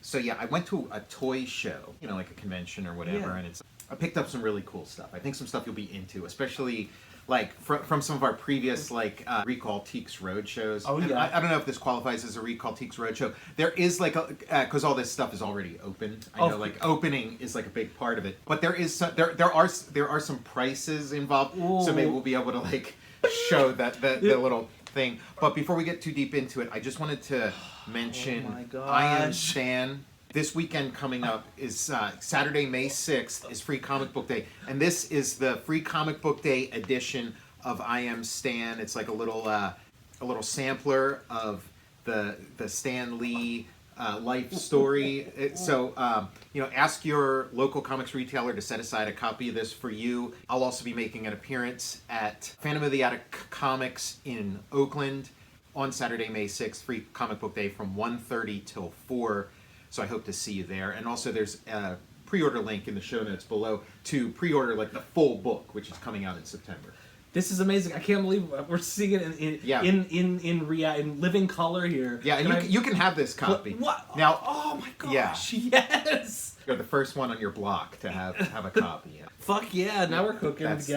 So yeah, I went to a toy show, like a convention or whatever, and I picked up some really cool stuff. I think some stuff you'll be into, especially like from some of our previous Recall Teaks road shows. Oh yeah. I don't know if this qualifies as a Recall Teaks road show. There is because all this stuff is already open. I know opening is like a big part of it, but there is there are some prices involved. Ooh. So maybe we'll be able to show that the little thing. But before we get too deep into it, I just wanted to mention I Am Stan. This weekend coming up is Saturday, May 6th is Free Comic Book Day. And this is the Free Comic Book Day edition of I Am Stan. It's like a little sampler of the Stan Lee life story. So, ask your local comics retailer to set aside a copy of this for you. I'll also be making an appearance at Phantom of the Attic Comics in Oakland on Saturday, May 6th, Free Comic Book Day from 1:30 till 4. So I hope to see you there. And also there's a pre-order link in the show notes below to pre-order the full book, which is coming out in September. This is amazing. I can't believe we're seeing it in living color here. Yeah, and you can have this copy. What? Now, oh my gosh, yes! You're the first one on your block to have a copy. Yeah. Fuck yeah, now we're cooking, guys.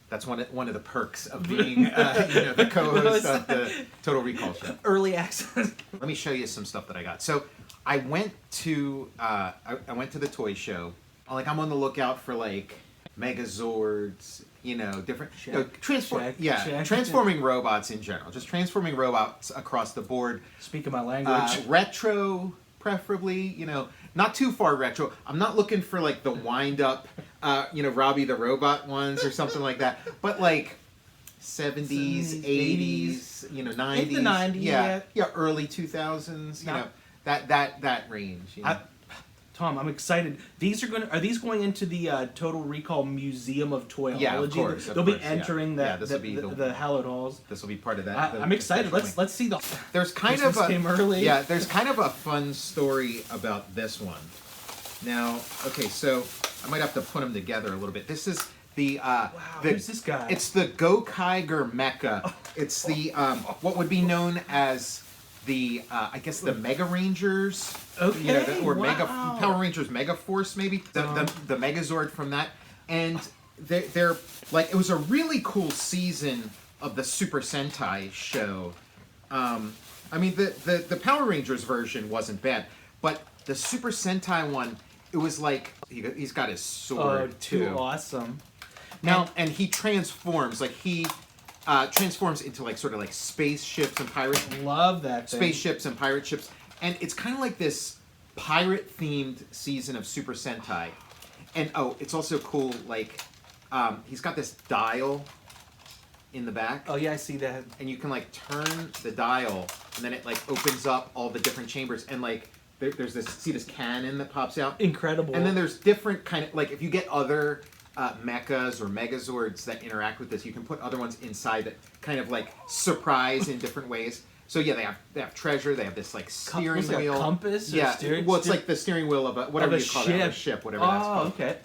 That's one of the perks of being the co-host of the Total Recall show. Early access. Let me show you some stuff that I got. So I went to the toy show. I'm on the lookout for Megazords, different transforming robots in general. Just transforming robots across the board. Speaking my language. Retro, preferably. Not too far retro. I'm not looking for the wind up, Robbie the Robot ones or something like that. But 70s, 80s, 90s. The 90s. Yeah, early 2000s. That range. Tom, I'm excited. Are these going into the Total Recall Museum of Toyology? Yeah, of course. They'll be entering the hallowed halls. This will be part of that. I'm excited. Let's see the. There's kind of a fun story about this one. Now, okay, so I might have to put them together a little bit. This is the who's this guy? It's the Gokaiger Mecca. It's the what would be known as the I guess the Mega Rangers, okay, Mega Power Rangers Mega Force, maybe the Megazord from that, and they're it was a really cool season of the Super Sentai show. The Power Rangers version wasn't bad, but the Super Sentai one, it was he's got his sword too. Awesome. Now and he transforms transforms into sort of spaceships and pirate. Love that thing. Spaceships and pirate ships, and it's kind of like this pirate-themed season of Super Sentai. And it's also cool. He's got this dial in the back. Oh yeah, I see that. And you can turn the dial, and then it opens up all the different chambers, and there's this cannon that pops out. Incredible. And then there's different kind of if you get other mechas or megazords that interact with this, you can put other ones inside that kind of surprise in different ways. So yeah, they have treasure. They have this steering wheel, a compass. Yeah, steering, it's the steering wheel of whatever you call it, a ship, whatever that's called. Okay.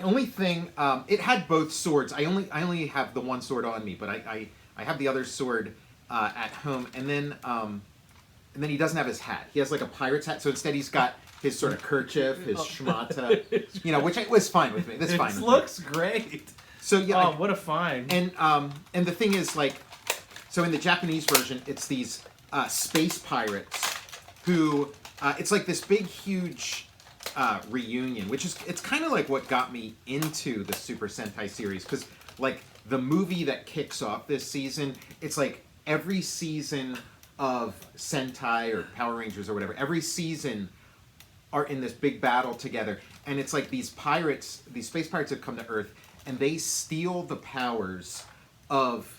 Only thing, it had both swords. I only have the one sword on me, but I have the other sword at home, and then he doesn't have his hat. He has a pirate's hat. So instead, he's got his sort of kerchief, his schmata, which was fine with me. That's fine. It looks great. So yeah. Oh, what a find! And the thing is, so in the Japanese version, it's these space pirates who it's this big, huge reunion, which is it's kind of what got me into the Super Sentai series, because the movie that kicks off this season, it's every season of Sentai or Power Rangers or whatever, every season are in this big battle together, and it's these pirates, these space pirates have come to Earth, and they steal the powers of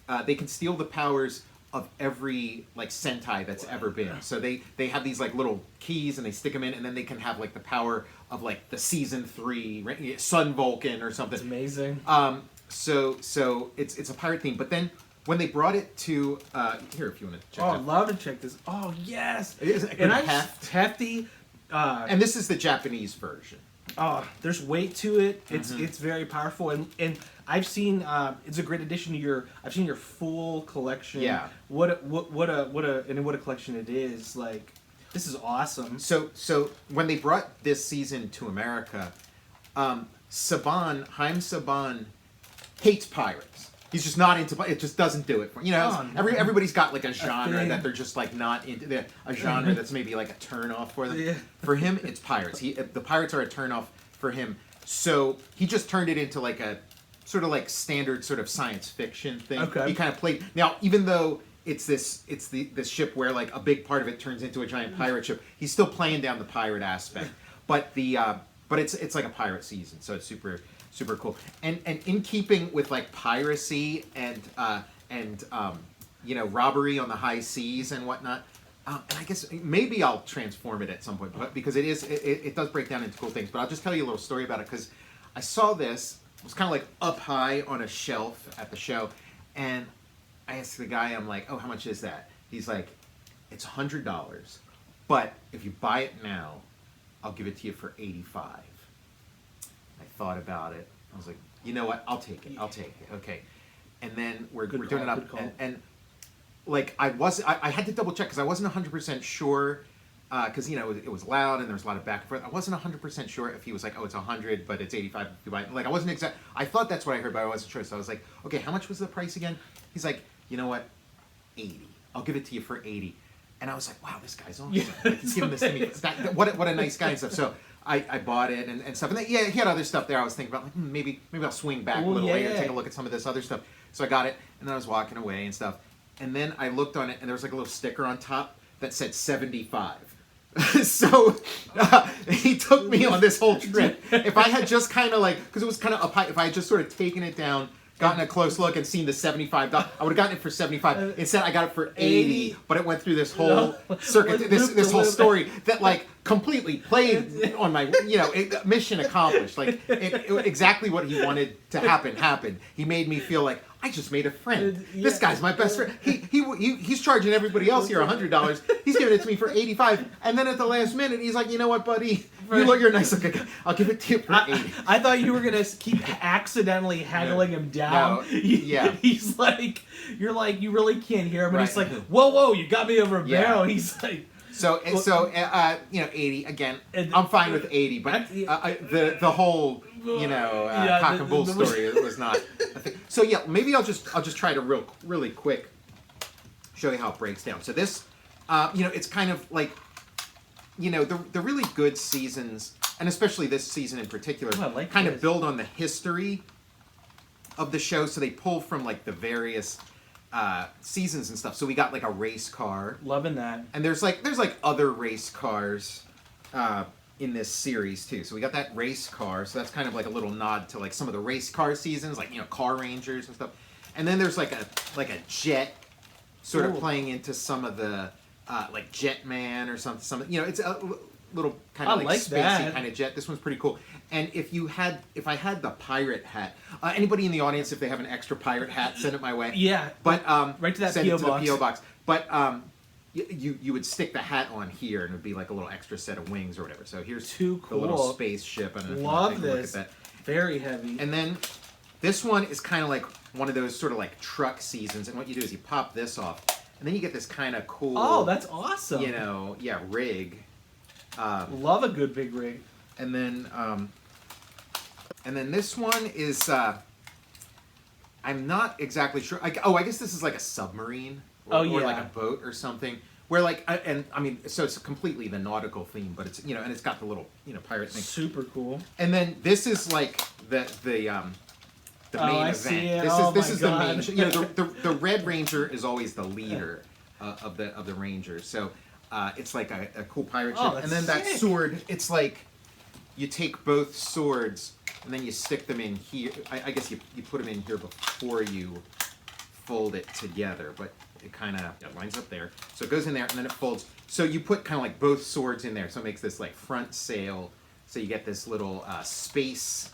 every Sentai that's ever been. So they have these like little keys and they stick them in, and then they can have like the power of like the season 3 Sun Vulcan or something. It's amazing. So it's a pirate theme, but then when they brought it to here, if you want to check. Oh, I'd love to check this. Oh yes, it is and hefty. And this is the Japanese version. Oh, there's weight to it. It's very powerful, and I've seen it's a great addition to your. I've seen your full collection. Yeah. What a collection it is. Like, This is awesome. So when they brought this season to America, Haim Saban hates pirates. He's just not into it. Just doesn't do it. Everybody's got like a genre that they're just like not into. A genre that's maybe like a turn off for them. Yeah. For him, it's pirates. The pirates are a turn off for him. So he just turned it into like a sort of like standard sort of science fiction thing. Okay. He kind of played now, even though it's this ship where like a big part of it turns into a giant pirate ship. He's still playing down the pirate aspect, but it's like a pirate season, so it's super cool. And in keeping with like piracy and robbery on the high seas and whatnot. And I guess maybe I'll transform it at some point, but because it does break down into cool things. But I'll just tell you a little story about it because I saw this. It was kind of like up high on a shelf at the show, and I asked the guy, I'm like, "Oh, how much is that?" He's like, "It's $100, but if you buy it now, I'll give it to you for $85." I thought about it. I was like, "You know what? I'll take it. Okay." And then we're doing it up, and like I had to double check because I wasn't 100% sure because it was loud and there was a lot of back and forth. I wasn't 100% sure if he was like, "Oh, it's 100, but it's 85 if you buy it." Like I wasn't exact. I thought that's what I heard, but I wasn't sure. So I was like, "Okay, how much was the price again?" He's like, "You know what? 80. I'll give it to you for 80." And I was like, "Wow, this guy's awesome. Like, he's giving this to me. What a nice guy and stuff." So I bought it and stuff. And then, he had other stuff there. I was thinking about like maybe I'll swing back a little later and take a look at some of this other stuff. So I got it, and then I was walking away and stuff. And then I looked on it, and there was like a little sticker on top that said 75. So he took me on this whole trip. If I had just kind of like, because it was kind of up high, if I had just sort of taken it down, gotten a close look, and seen the $75, I would have gotten it for 75. Instead, I got it for 80, but it went through this whole circuit, this whole story that like completely played on my, mission accomplished. Like exactly what he wanted to happen happened. He made me feel like I just made a friend. This guy's my best friend. He's charging everybody else here $100. He's giving it to me for 85, and then at the last minute, he's like, "You know what, buddy? You're a nice looking guy. I'll give it to you for 80." I thought you were gonna keep accidentally haggling him down. No. He's like, you're like, you really can't hear him, and he's like, "Whoa, you got me over a barrel." And he's like. So 80 again. I'm fine with 80, but the whole cock and bull story was not a thing. So maybe I'll just try to really quick show you how it breaks down. So this, it's kind of like, the really good seasons, and especially this season in particular, kind of build on the history of the show. So they pull from like the various seasons and stuff. So we got like a race car. Loving that. And there's other race cars in this series too. So we got that race car. So that's kind of like a little nod to like some of the race car seasons, like Car Rangers and stuff. And then there's like a jet sort of playing into some of the like Jetman or something. It's a little kind of like spacey kind of jet. This one's pretty cool. And if I had the pirate hat, anybody in the audience, if they have an extra pirate hat, send it my way. Yeah. But right to that send PO it to box. the PO box. But you would stick the hat on here, and it would be like a little extra set of wings or whatever. So here's too cool. The little spaceship. I don't know if you Love want to take a this. look at that. Very heavy. And then this one is kind of like one of those sort of like truck seasons. And what you do is you pop this off, and then you get this kind of cool. Oh, that's awesome. Rig. Love a good big rig. And then this one is I'm not exactly sure. I guess this is like a submarine or like a boat or something. Where so it's completely the nautical theme, but it's and it's got the little pirate thing. Super cool. And then this is like the main event. See it. This is the main. The Red Ranger is always the leader of the Rangers. So it's like a cool pirate ship. And then that sword, it's like you take both swords and then you stick them in here. I guess you put them in here before you fold it together, but it kind of lines up there. So it goes in there and then it folds. So you put kind of like both swords in there. So it makes this like front sail. So you get this little space,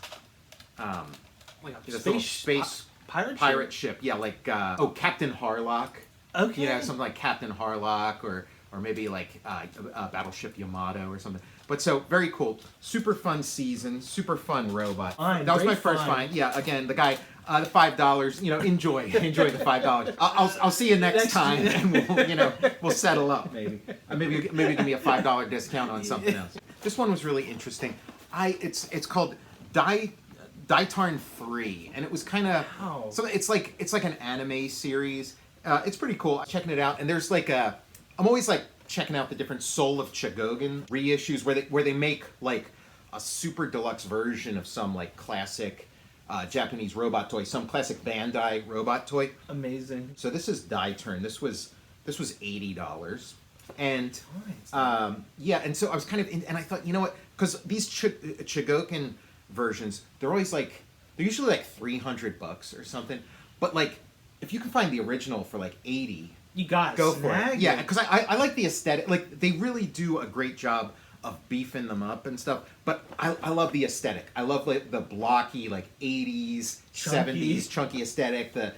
space pirate ship. Yeah, like Captain Harlock. Okay. Something like Captain Harlock or or maybe like Battleship Yamato or something. But so very cool, super fun season, super fun robot. Fine, that was my great first find. find. Yeah, again the guy, the $5. Enjoy the $5. I'll see you next time, and we'll settle up maybe. Maybe give me a $5 discount on something else. This one was really interesting. It's called Die-Tarn 3, and it was kind of so it's like an anime series. It's pretty cool. Checking it out, and there's like I'm always like checking out the different Soul of Chogogan reissues where they make like a super deluxe version of some like classic Japanese robot toy, some classic Bandai robot toy. Amazing. So this is Die-Tarn. This was $80, and yeah, and so I was kind of and I thought, you know what, because these Chogogan versions, they're usually like $300 or something, but like if you can find the original for like 80, you got go for it. Yeah, it. because I like the aesthetic. Like they really do a great job of beefing them up and stuff. But I love the aesthetic. I love like the blocky like 80s, Chunky. 70s chunky aesthetic. The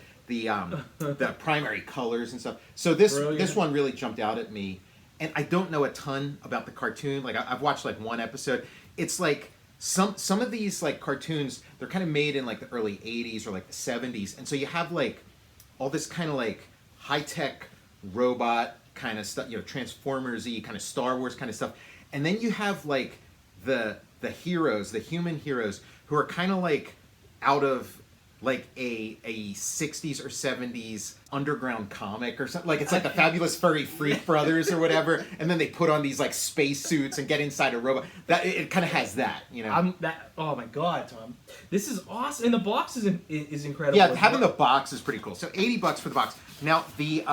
primary colors and stuff. So this one really jumped out at me. And I don't know a ton about the cartoon. Like I've watched like one episode. It's like some of these like cartoons, they're kind of made in like the early 80s or like the 70s, and so you have like all this kind of like high-tech robot kind of stuff, Transformers-y kind of Star Wars kind of stuff, and then you have like the heroes, the human heroes, who are kind of like out of like a 60s or 70s underground comic or something. Like it's like the Fabulous Furry Freak Brothers or whatever, and then they put on these like space suits and get inside a robot. That it kind of has that, Oh my God, Tom, this is awesome, and the box is incredible. Yeah, having the box is pretty cool. So $80 for the box. Now the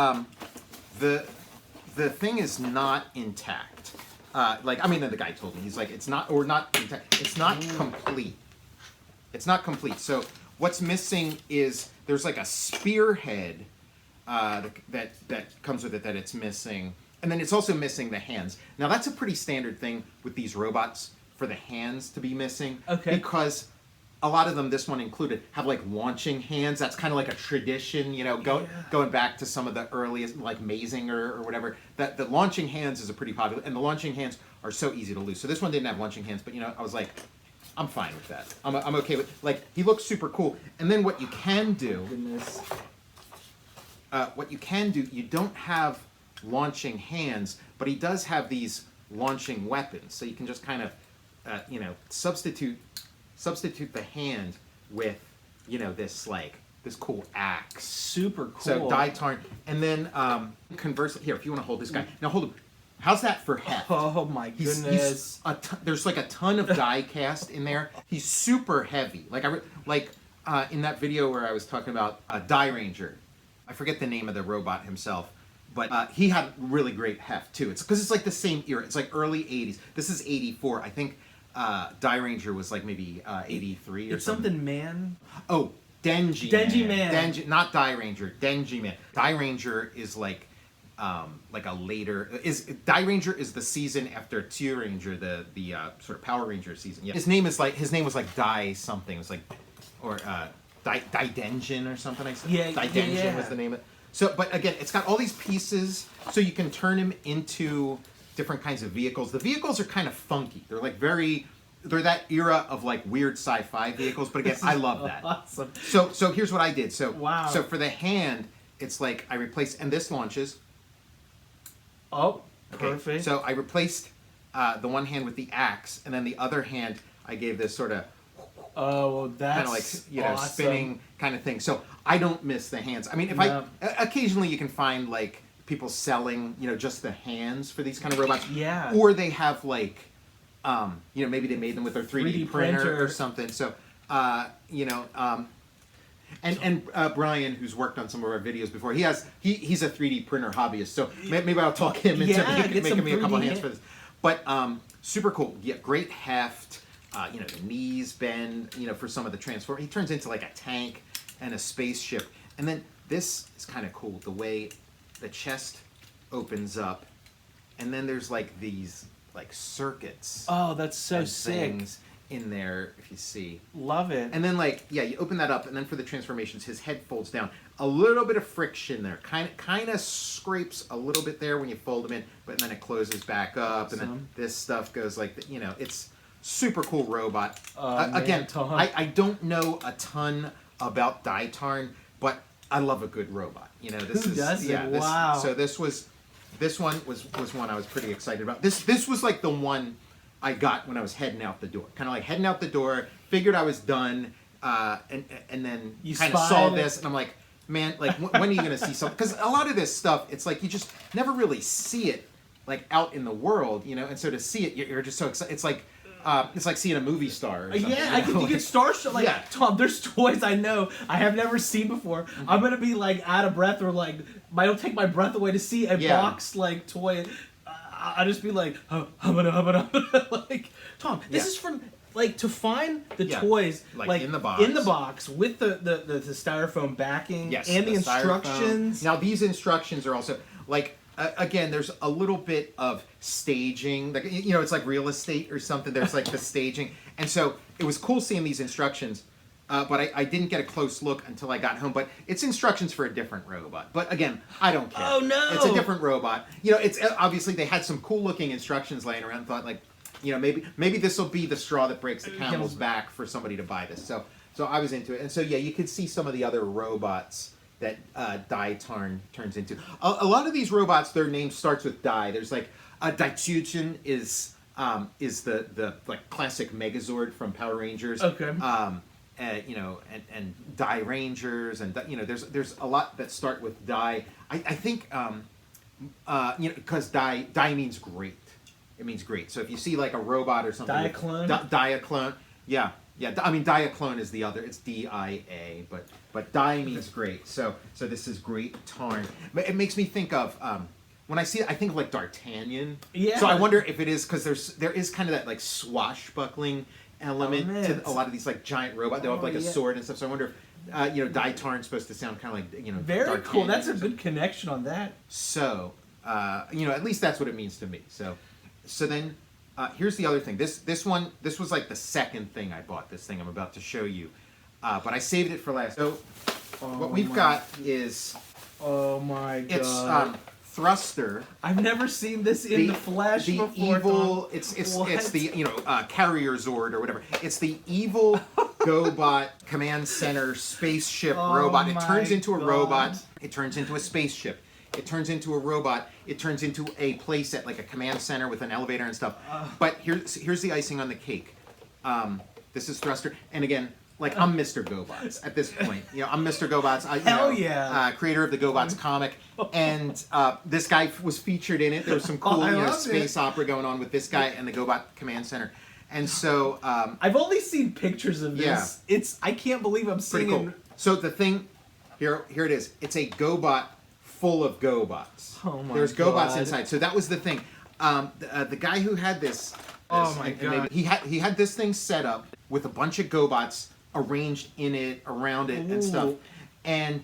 thing is not intact. The guy told me, he's like, it's not intact. It's not complete. It's not complete. So what's missing is there's like a spearhead that comes with it that it's missing, and then it's also missing the hands. Now that's a pretty standard thing with these robots, for the hands to be missing. Okay. Because a lot of them, this one included, have like launching hands. That's kind of like a tradition, going back to some of the earliest, like Mazinger or whatever. That the launching hands is a pretty popular, and the launching hands are so easy to lose. So this one didn't have launching hands, but I was like, I'm fine with that. I'm okay with, like, he looks super cool. And then what you can do, you don't have launching hands, but he does have these launching weapons. So you can just kind of, substitute the hand with, this cool axe. Super cool. So Die-Tarn. And then conversely, here, if you want to hold this guy. Now hold him. How's that for heft? Oh my goodness! There's like a ton of die cast in there. He's super heavy. In that video where I was talking about Die Ranger, I forget the name of the robot himself, but he had really great heft too. It's because it's like the same era. It's like early '80s. This is '84. I think Die Ranger was like maybe '83 or it's something. Something Man. Oh, Denji Man. Denji, not Die Ranger. Denji Man. Die Ranger is like a later Die Ranger is the season after Tio Ranger, the sort of Power Ranger season. Yeah. His name was like Die something. It was like, or Die Denjin or something. I said. Yeah. Die Denjin was the name of it. So, but again, it's got all these pieces, so you can turn him into different kinds of vehicles. The vehicles are kind of funky. They're like they're that era of like weird sci-fi vehicles. But again, I love that. Awesome. So here's what I did. So wow. So for the hand, it's like I replaced, and this launches. Oh, okay. Perfect. So I replaced the one hand with the axe, and then the other hand I gave this sort of that's kind of like awesome. spinning kind of thing. So I don't miss the hands. I mean, if occasionally you can find like people selling just the hands for these kind of robots. Yeah. Or they have like maybe they made them with their 3D printer or something. So And Brian, who's worked on some of our videos before, he's a 3D printer hobbyist, so maybe I'll talk him into making me a couple of hands for this. But super cool. Yeah, great heft. The knees bend. For some of the transform, he turns into like a tank and a spaceship. And then this is kind of cool. The way the chest opens up, and then there's like these like circuits. Oh, that's so sick. Things in there, if you see. Love it. And then you open that up, and then for the transformations, his head folds down. a little bit of friction there. Kind of scrapes a little bit there when you fold them in, but then it closes back up, and then this stuff goes like, it's super cool robot. Again, I don't know a ton about Die-Tarn, but I love a good robot. This Who doesn't? Wow. So this one was one I was pretty excited about. This was like the one I got when I was heading out the door. Kind of like heading out the door, figured I was done, and then you kind of saw this, and I'm like, man, like when are you going to see something? Because a lot of this stuff, it's like you just never really see it like out in the world, and so to see it, you're just so excited. It's like seeing a movie star. Or something, yeah, you get starstruck. Like, Tom, there's toys I know I have never seen before. I'm gonna be like out of breath, or like it'll take my breath away to see a box like toy. I'll just be like, like, Tom, this is from like to find the toys like in the box with the styrofoam backing and the instructions. Styrofoam. Now these instructions are also like. Again, there's a little bit of staging, like it's like real estate or something. There's like the staging, and so it was cool seeing these instructions, but I didn't get a close look until I got home. But it's instructions for a different robot. But again, I don't care. Oh no, it's a different robot. It's obviously they had some cool looking instructions laying around. Thought like, maybe this will be the straw that breaks the camel's back for somebody to buy this. So I was into it, and so you could see some of the other robots that Die-Tarn turns into. A lot of these robots, their name starts with Die. There's like Die-Tarn is the like classic Megazord from Power Rangers. Okay. And Die Rangers, and there's a lot that start with Die. I think because Die means great. It means great. So if you see like a robot or something, Diaclone. Yeah. I mean, Diaclone is the other. It's D-I-A, but Die means great. So this is Great Tarn. It makes me think of when I see it, I think of like D'Artagnan. Yeah. So I wonder if it is because there is kind of that like swashbuckling element to a lot of these like giant robots. They have like a sword and stuff. So I wonder if Die-Tarn's supposed to sound kind of like very cool. That's a good connection on that. So at least that's what it means to me. So then. Here's the other thing. This was like the second thing I bought. This thing I'm about to show you, but I saved it for last. So what we've got is it's Thruster. I've never seen this in the flesh the before. Evil. It's the Carrier Zord or whatever. It's the evil GoBot command center spaceship robot. It turns into a robot. It turns into a spaceship. It turns into a robot. It turns into a playset, like a command center with an elevator and stuff. But here's the icing on the cake. This is Thruster, and again, like I'm Mr. GoBots at this point. I'm Mr. GoBots. Creator of the GoBots comic, and this guy was featured in it. There was some cool space opera going on with this guy and the GoBot command center. And so I've only seen pictures of this. Yeah. I can't believe I'm seeing pretty cool. it. So the thing here it is. It's a GoBot full of GoBots. Oh my There's GoBots inside. So that was the thing. The guy who had this. Oh my god. He had this thing set up with a bunch of GoBots arranged in it, around it, and stuff. And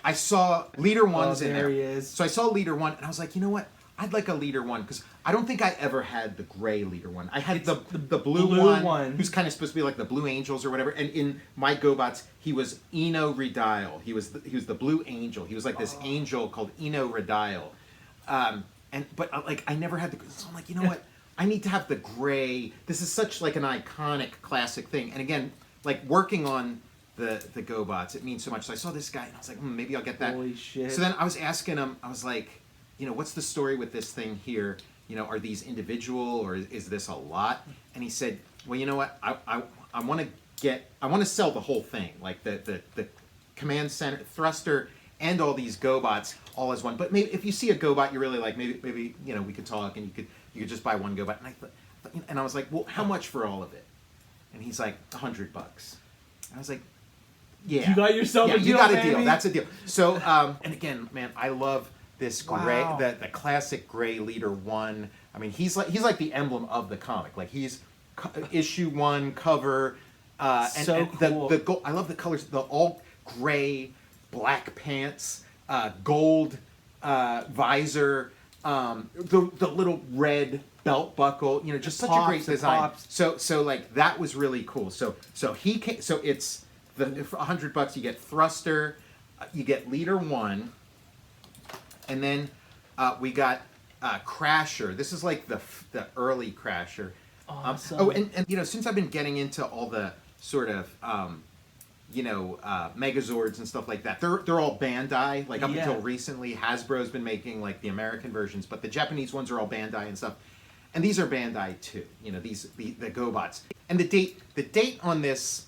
I saw Leader One's in there. There he is. So I saw Leader One, and I was like, you know what? I'd like a Leader One because I don't think I ever had the gray Leader One. I had the blue one, who's kind of supposed to be like the Blue Angels or whatever. And in my GoBots, he was Eno Redile. He was the Blue Angel. He was like this angel called Eno Redile. But I never had the. So I'm like, you know what? I need to have the gray. This is such like an iconic classic thing. And again, like working on the GoBots, it means so much. So I saw this guy, and I was like, maybe I'll get that. Holy shit! So then I was asking him. I was like, what's the story with this thing here? Are these individual or is this a lot? And he said, well, you know what? I want to sell the whole thing, like the command center, Thruster, and all these GoBots all as one. But maybe if you see a GoBot you really like, maybe we could talk and you could just buy one GoBot. And I was like, well, how much for all of it? And he's like, $100. I was like, yeah. You got yourself a deal, you got a baby. deal. That's a deal. So, and again, man, I love this gray, the classic gray Leader One. I mean, he's like the emblem of the comic. Like he's issue 1 cover. And cool. I love the colors. The all gray, black pants, gold visor, the little red belt buckle. Just such a great design. So like that was really cool. So he came. So it's for $100 you get Thruster. you get Leader 1, and then we got Crasher. This is like the early Crasher. Awesome. And you know, since I've been getting into all the sort of Megazords and stuff like that, they're all Bandai. Like up until recently, Hasbro's been making like the American versions, but the Japanese ones are all Bandai and stuff. And these are Bandai too. You know, the GoBots. And the date on this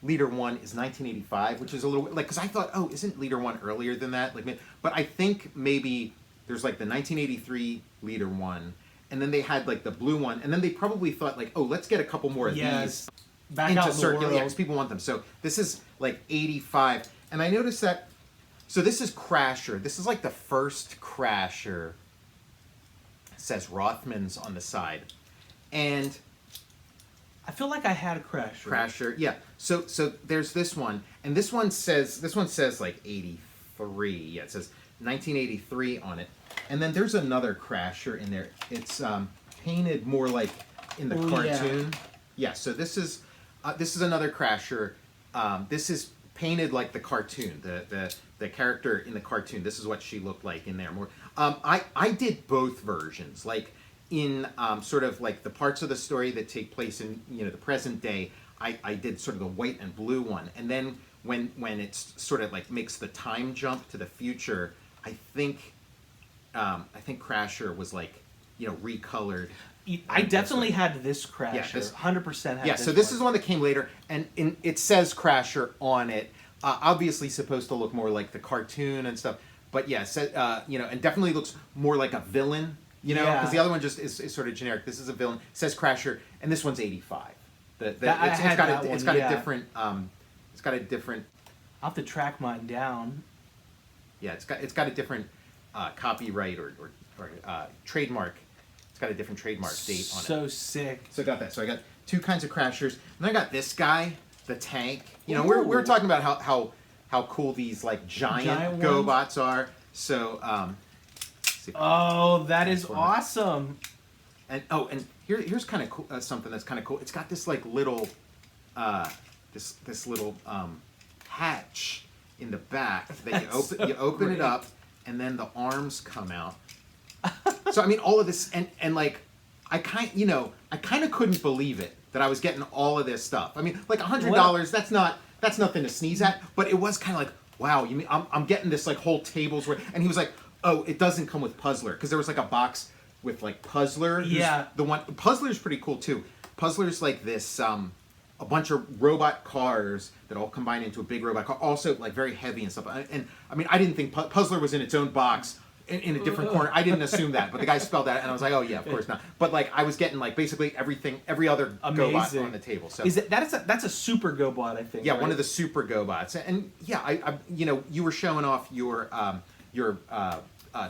Leader 1 is 1985, which is a little like, because I thought, oh, isn't Leader 1 earlier than that? Like, but I think maybe there's like the 1983 Leader 1, and then they had like the blue one, and then they probably thought like, oh, let's get a couple more of these back into out in the circulation, world. because people want them. So this is like 85, and I noticed that. So this is Crasher. This is like the first Crasher. It says Rothman's on the side, and I feel like I had a Crasher. Crasher, yeah. So there's this one, and this one says like 83. Yeah, it says 1983 on it. And then there's another Crasher in there. It's painted more like in the cartoon. Yeah. So this is another Crasher. This is painted like the cartoon. The character in the cartoon. This is what she looked like in there. More. I did both versions. Like in sort of like the parts of the story that take place in the present day. I did sort of the white and blue one, and then when it's sort of like makes the time jump to the future, I think Crasher was like recolored. I definitely had this Crasher. Yeah, 100% had. Yeah, so this is the one that came later, and it says Crasher on it. Obviously supposed to look more like the cartoon and stuff, but yeah, and definitely looks more like a villain. Because the other one just is sort of generic. This is a villain. It says Crasher, and this one's 85. It's got a different. I'll have to track mine down. Yeah, it's got a different copyright or trademark. It's got a different trademark date on it. So sick. So I got that. So I got two kinds of Crashers, and then I got this guy, the tank. We're talking about how cool these like giant GoBots are. So oh, that is awesome. And here's kind of cool, something that's kind of cool. It's got this like little this little hatch in the back that you open it up, and then the arms come out. So I mean, all of this, and like I kind of couldn't believe it that I was getting all of this stuff. I mean, like $100, that's nothing to sneeze at, but it was kind of like, wow, you mean I'm getting this like whole tables worth. And he was like, oh, it doesn't come with Puzzler, because there was like a box with like Puzzler. Yeah. The one Puzzler's pretty cool too. Puzzler's like this a bunch of robot cars that all combine into a big robot car, also like very heavy and stuff. And I mean, I didn't think Puzzler was in its own box in a different corner. I didn't assume that, but the guy spelled that, and I was like, oh yeah, of course not. But like I was getting like basically every other GoBot on the table. So that's a super GoBot, I think. Yeah, right? one of the super GoBots. And yeah, I you were showing off your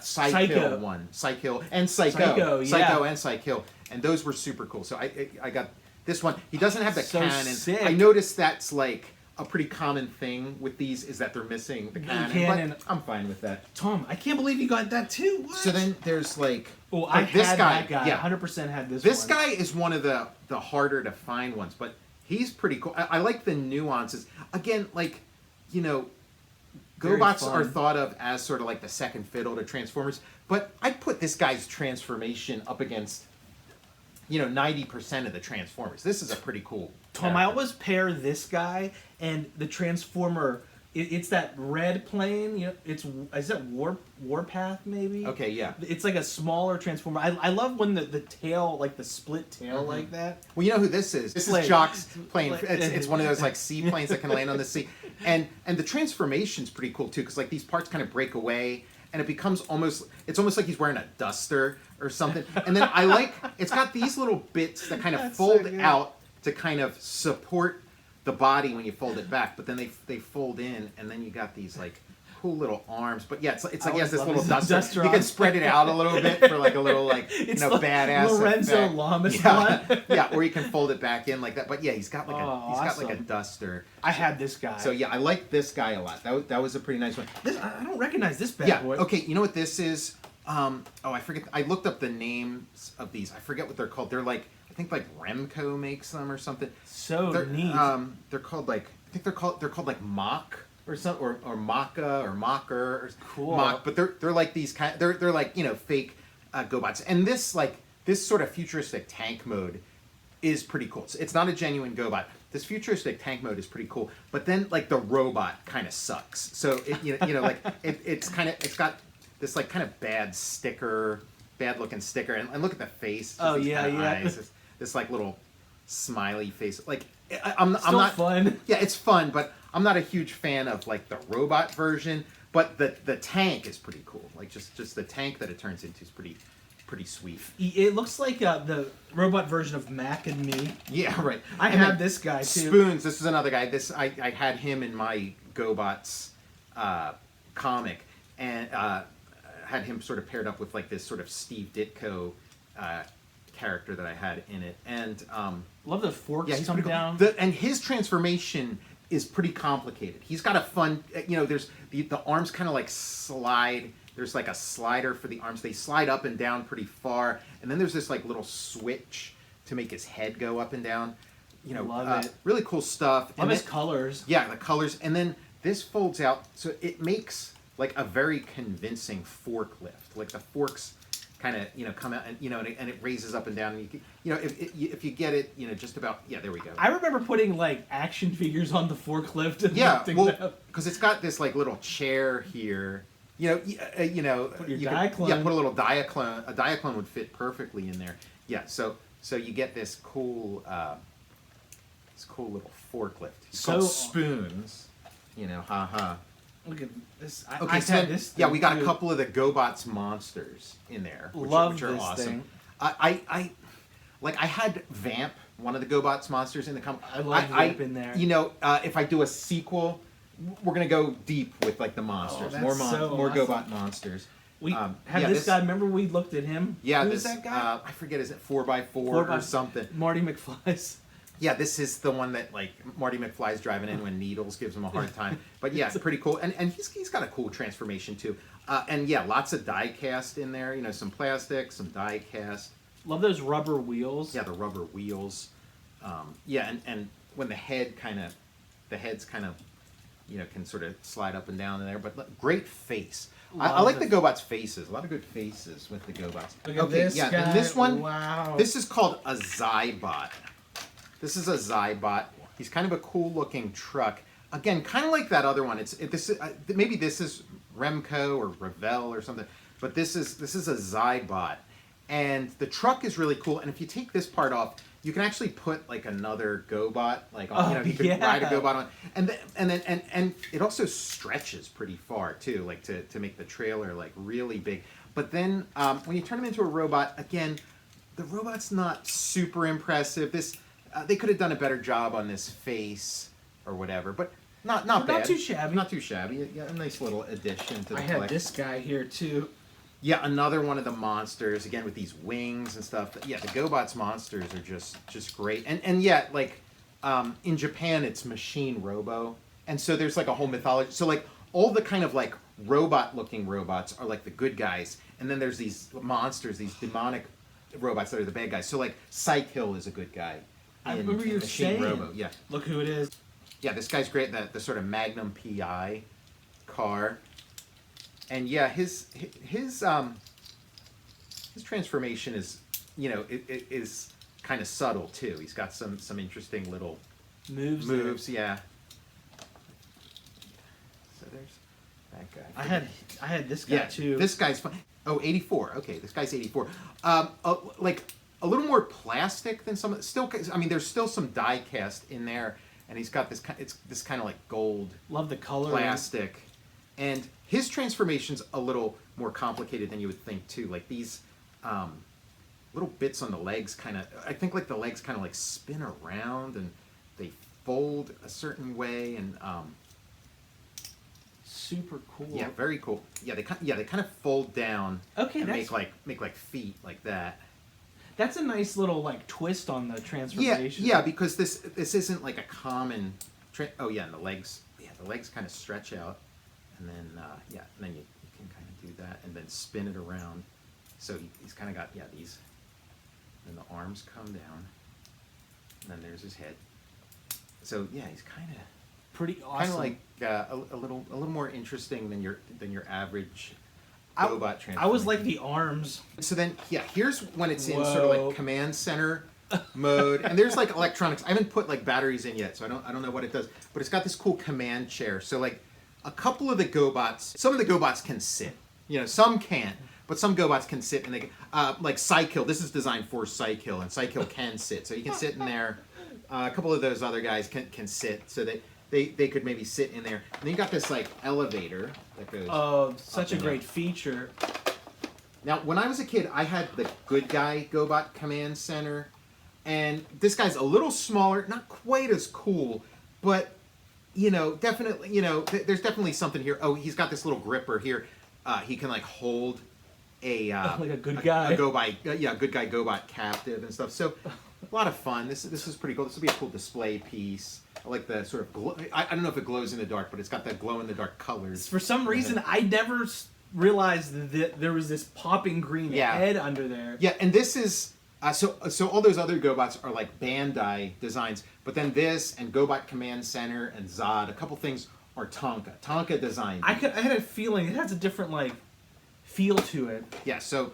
Psycho one, Psycho and Psycho, Psycho and Psycho, and those were super cool. So I got this one. He doesn't have the cannon. Sick. I noticed that's like a pretty common thing with these, is that they're missing the cannon. But I'm fine with that. Tom, I can't believe you got that too. What? So then there's like, I this had guy. That guy. Yeah, 100% had this. This one. guy is one of the harder to find ones, but he's pretty cool. I like the nuances. Again, like GoBots are thought of as sort of like the second fiddle to Transformers, but I'd put this guy's transformation up against 90% of the Transformers. This is a pretty cool Tom, character. I always pair this guy and the Transformer. It's that red plane. Is that Warpath maybe? Okay, yeah. It's like a smaller Transformer. I love when the tail, like the split tail like that. Well, you know who this is? This is Jock's plane. It's one of those like seaplanes that can land on the sea. And the transformation's pretty cool too, because like these parts kind of break away, and it becomes almost like he's wearing a duster or something. And then it's got these little bits that kind of fold out to kind of support the body when you fold it back, but then they fold in, and then you got these like cool little arms. But yeah, it's like he has this little duster. You can spread it out a little bit for like a little like badass Lorenzo effect. Lamas one. Yeah, or you can fold it back in like that. But yeah, he's got like a duster. I had this guy. So yeah, I like this guy a lot. That was a pretty nice one. I don't recognize this bad boy. Okay, you know what this is? I forget. I looked up the names of these. I forget what they're called. They're like, I think like Remco makes them or something. So neat. They're called like, I think they're called like Mach or some or Mecca or Mocker or Cool. But they're like these kind. They're like fake GoBots, and this sort of futuristic tank mode is pretty cool. It's not a genuine GoBot. This futuristic tank mode is pretty cool, but then like the robot kind of sucks. So like it's got this like kind of bad looking sticker, and look at the face. Oh yeah. Eyes, this like little smiley face. Like I'm not fun. Yeah, it's fun, but I'm not a huge fan of like the robot version. But the tank is pretty cool. Like just the tank that it turns into is pretty sweet. It looks like the robot version of Mac and Me. Yeah, right. I have this guy too. Spoons. This is another guy. I had him in my GoBots comic, and had him sort of paired up with like this sort of Steve Ditko character that I had in it, and love the forks he's come pretty cool. down. And his transformation is pretty complicated. He's got a fun, there's the arms kind of like slide. There's like a slider for the arms. They slide up and down pretty far, and then there's this like little switch to make his head go up and down. Love it. Really cool stuff. Love his colors. Yeah, the colors, and then this folds out, so it makes like a very convincing forklift. Like the forks kind of come out, and and it raises up and down. And if you get it, just about there we go. I remember putting like action figures on the forklift and lifting them. Because it's got this like little chair here. Put your Diaclone. Yeah, put a little Diaclone. A Diaclone would fit perfectly in there. Yeah, so you get this cool little forklift. It's called Spoons. Haha. Look at this. Okay, so then, we got a couple of the GoBots monsters in there, which are this awesome. thing. I had Vamp, one of the GoBots monsters in the comic. I love Vamp in there. If I do a sequel, we're gonna go deep with like the monsters, more awesome. GoBot monsters. We have this guy. Remember we looked at him? Yeah, who's that guy? I forget. Is it 4x4 or something? Marty McFly's. Yeah, this is the one that like Marty McFly's driving in when Needles gives him a hard time. But yeah, it's pretty cool, and he's got a cool transformation too. And yeah, lots of die cast in there. Some plastic, some die cast. Love those rubber wheels. Yeah, the rubber wheels. And when the head's kind of can sort of slide up and down in there. But great face. I like the GoBots faces. A lot of good faces with the GoBots. Look at this guy. And this one, wow. This is called a Zybot. This is a Zybot. He's kind of a cool looking truck. Again, kind of like that other one. Maybe this is Remco or Revell or something. But this is a Zybot. And the truck is really cool. And if you take this part off, you can actually put like another GoBot, like you can ride a GoBot on, and it also stretches pretty far too, like to make the trailer like really big. But then when you turn him into a robot, again, the robot's not super impressive. They could have done a better job on this face or whatever, but not bad. Not too shabby. Not too shabby. Yeah, a nice little addition to the collection. I had this guy here too. Yeah, another one of the monsters, again with these wings and stuff. Yeah, the GoBots monsters are just great. And yeah, like in Japan it's Machine Robo. And so there's like a whole mythology. So like all the kind of like robot looking robots are like the good guys. And then there's these monsters, these demonic robots that are the bad guys. So like Psych Hill is a good guy. I remember you saying. Robo. Yeah. Look who it is. Yeah, this guy's great. The sort of Magnum PI car. And yeah, his transformation is, it is kind of subtle too. He's got some interesting little moves. Yeah. So there's that guy. I had this guy too. This guy's fun. Oh, 84. Okay, this guy's 84. Like a little more plastic than some. Still, I mean, there's still some die cast in there, and he's got this kind of like gold. Love the color. Plastic. And his transformation's a little more complicated than you would think too. Like these little bits on the legs I think like the legs kind of like spin around and they fold a certain way, and super cool. Yeah, very cool. Yeah, they kind of fold down. Okay, and make like feet like that. That's a nice little like twist on the transformation. Yeah, because this isn't like a common. Oh yeah, and the legs kind of stretch out. And then, and then you can kind of do that and then spin it around. So he's kind of got, these. And the arms come down. And then there's his head. So, yeah, he's kind of pretty awesome. Kind of like a little more interesting than your average GoBot transformer. I was like the arms. So then, yeah, here's when it's in sort of like command center mode, and there's like electronics. I haven't put like batteries in yet, so I don't know what it does. But it's got this cool command chair. So like a couple of the GoBots, some of the GoBots can sit. You know, some can't, but some GoBots can sit, and they like Psykill. This is designed for Psykill, and Psykill can sit, so you can sit in there. A couple of those other guys can sit, so they could maybe sit in there. And then you got this like elevator that goes. Oh, such a great feature. Now, when I was a kid, I had the Good Guy GoBot Command Center, and this guy's a little smaller, not quite as cool, but you know, definitely, you know, there's definitely something here. Oh, he's got this little gripper here. He can like hold a like a good guy, a GoBot, Good Guy GoBot captive and stuff. So a lot of fun. This is pretty cool. This will be a cool display piece. I like the sort of glow. I don't know if it glows in the dark, but it's got that glow in the dark colors. For some reason, I never realized that there was this popping green head under there. Yeah, and this is so all those other GoBots are like Bandai designs, but then this and GoBot Command Center and Zod, a couple things are Tonka design. I had a feeling it has a different like feel to it. Yeah, so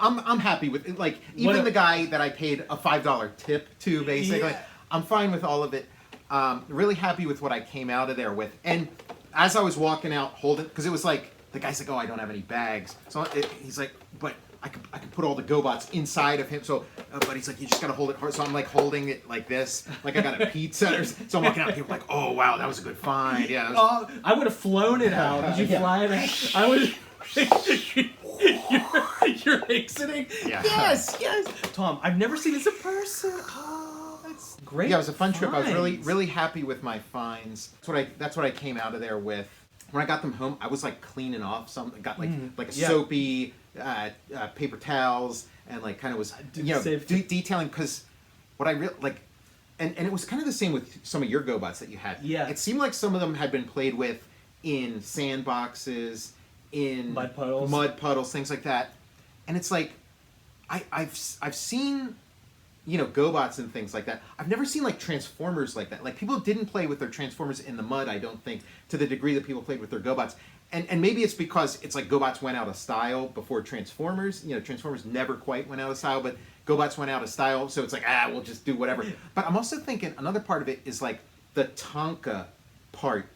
I'm happy with it. Like even the guy that I paid a $5 tip to, basically, I'm fine with all of it. Really happy with what I came out of there with. And as I was walking out, holding, because it was like the guy's like, oh, I don't have any bags. So he's like, but I could put all the GoBots inside of him. So, but he's like, you just gotta hold it hard. So I'm like holding it like this, like I got a pizza. So I'm walking out. People are like, oh wow, that was a good find. Yeah. I would have flown it out. Did you fly it out? I would. You're exiting. Yeah. Yes. Tom, I've never seen this in person. Oh, that's great. Yeah, it was a fun trip. I was really happy with my finds. That's what I came out of there with. When I got them home, I was like cleaning off some. Got like a soapy, paper towels, and like kind of was detailing, because what I really like, and it was kind of the same with some of your GoBots that you had. Yeah, it seemed like some of them had been played with in sandboxes, in mud puddles, things like that, and it's like I've seen, you know, GoBots and things like that. I've never seen like Transformers like that. Like people didn't play with their Transformers in the mud, I don't think, to the degree that people played with their GoBots. And maybe it's because it's like GoBots went out of style before Transformers. You know, Transformers never quite went out of style, but GoBots went out of style, so it's like, we'll just do whatever. But I'm also thinking another part of it is like the Tonka part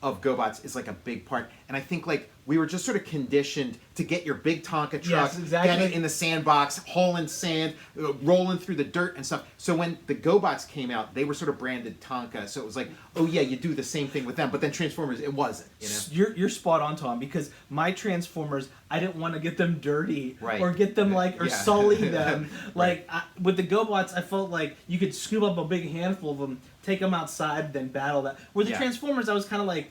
of GoBots is like a big part. And I think like we were just sort of conditioned to get your big Tonka truck, get it in the sandbox, hauling sand, rolling through the dirt and stuff. So when the GoBots came out, they were sort of branded Tonka. So it was like, oh yeah, you do the same thing with them. But then Transformers, it wasn't. You know? You're spot on, Tom, because my Transformers, I didn't want to get them dirty or get them or sully them. Like with the GoBots, I felt like you could scoop up a big handful of them, take them outside, then battle that. With the Transformers, I was kind of like,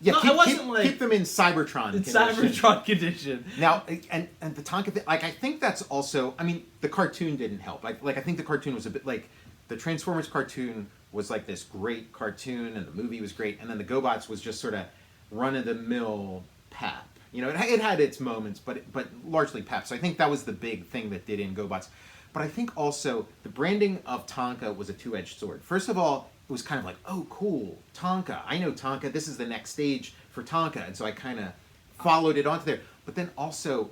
yeah, keep them in Cybertron condition. Cybertron condition. Now, and the Tonka, like I think that's also, I mean, the cartoon didn't help. Like I think the cartoon was a bit like, the Transformers cartoon was like this great cartoon, and the movie was great, and then the GoBots was just sort of run-of-the-mill pap. You know, it had its moments, but largely pap. So I think that was the big thing that did in GoBots. But I think also the branding of Tonka was a two-edged sword. First of all, it was kind of like, oh, cool, Tonka. I know Tonka. This is the next stage for Tonka. And so I kind of followed it onto there. But then also,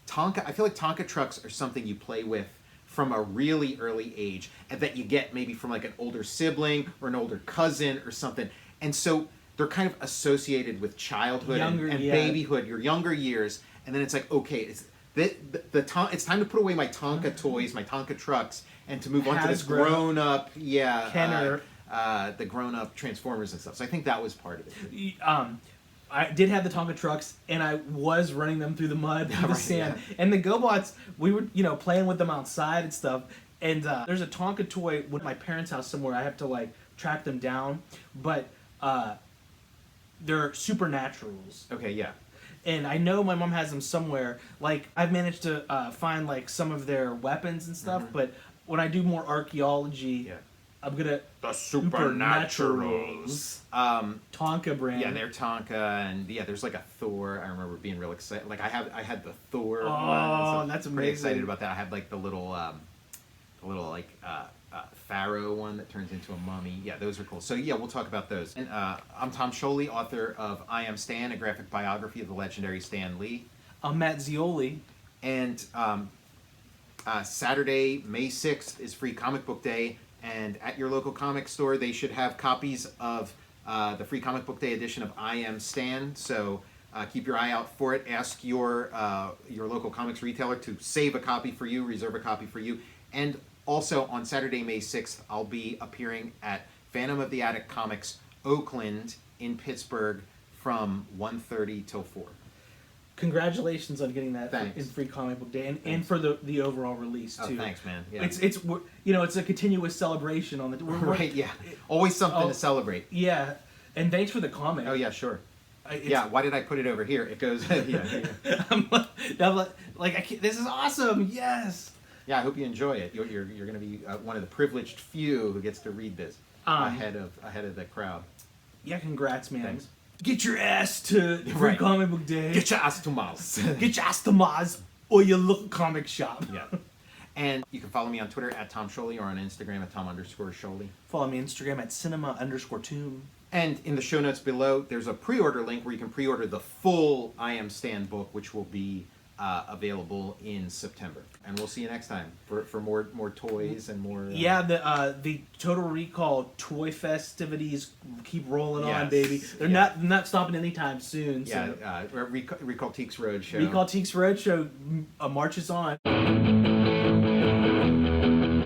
Tonka, I feel like Tonka trucks are something you play with from a really early age, and that you get maybe from like an older sibling or an older cousin or something. And so they're kind of associated with childhood and babyhood, your younger years. And then it's like, okay, it's time to put away my Tonka toys, my Tonka trucks, and to move on to this grown-up, Kenner. The grown-up Transformers and stuff. So I think that was part of it. I did have the Tonka trucks, and I was running them through the mud, through the sand. Yeah. And the GoBots, we were, playing with them outside and stuff. And there's a Tonka toy at my parents' house somewhere. I have to, like, track them down. But they're supernaturals. Okay, yeah. And I know my mom has them somewhere. Like, I've managed to find, like, some of their weapons and stuff. Mm-hmm. But when I do more archaeology... Yeah. I'm gonna the Supernaturals. Tonka brand. Yeah, they're Tonka, and there's like a Thor. I remember being real excited. Like I had the Thor. Oh, one, that's pretty amazing. Excited about that. I had like the little pharaoh one that turns into a mummy. Yeah, those are cool. So yeah, we'll talk about those. And I'm Tom Scioli, author of I Am Stan, a graphic biography of the legendary Stan Lee. I'm Matt Zeoli. And Saturday, May 6th is Free Comic Book Day, and at your local comic store they should have copies of the Free Comic Book Day edition of I Am Stan. So keep your eye out for it. Ask your local comics retailer to save a copy for you, reserve a copy for you. And also on Saturday, May 6th, I'll be appearing at Phantom of the Attic Comics Oakland in Pittsburgh from 1:30 till 4. Congratulations on getting that Thanks. in Free Comic Book Day and for the overall release too. Oh, thanks, man. Yeah. It's it's a continuous celebration on the right. Yeah, always something to celebrate. Yeah, and thanks for the comment. Oh yeah, sure. Why did I put it over here? It goes. I'm like this is awesome. Yes. Yeah, I hope you enjoy it. You're going to be one of the privileged few who gets to read this ahead of the crowd. Yeah, congrats, man. Thanks. Get your ass to Free Comic Book Day. Get your ass to Mars. Get your ass to Mars or your local comic shop. Yeah. And you can follow me on Twitter at Tom Scioli or on Instagram at Tom_Scioli. Follow me on Instagram at cinema_tomb. And in the show notes below, there's a pre-order link where you can pre-order the full I Am Stan book, which will be available in September. And we'll see you next time for more toys and more... Yeah, the Total Recall toy festivities keep rolling on, baby. They're not stopping anytime soon. Yeah, so. Recall Teeks Roadshow. Recall Teeks Roadshow marches on.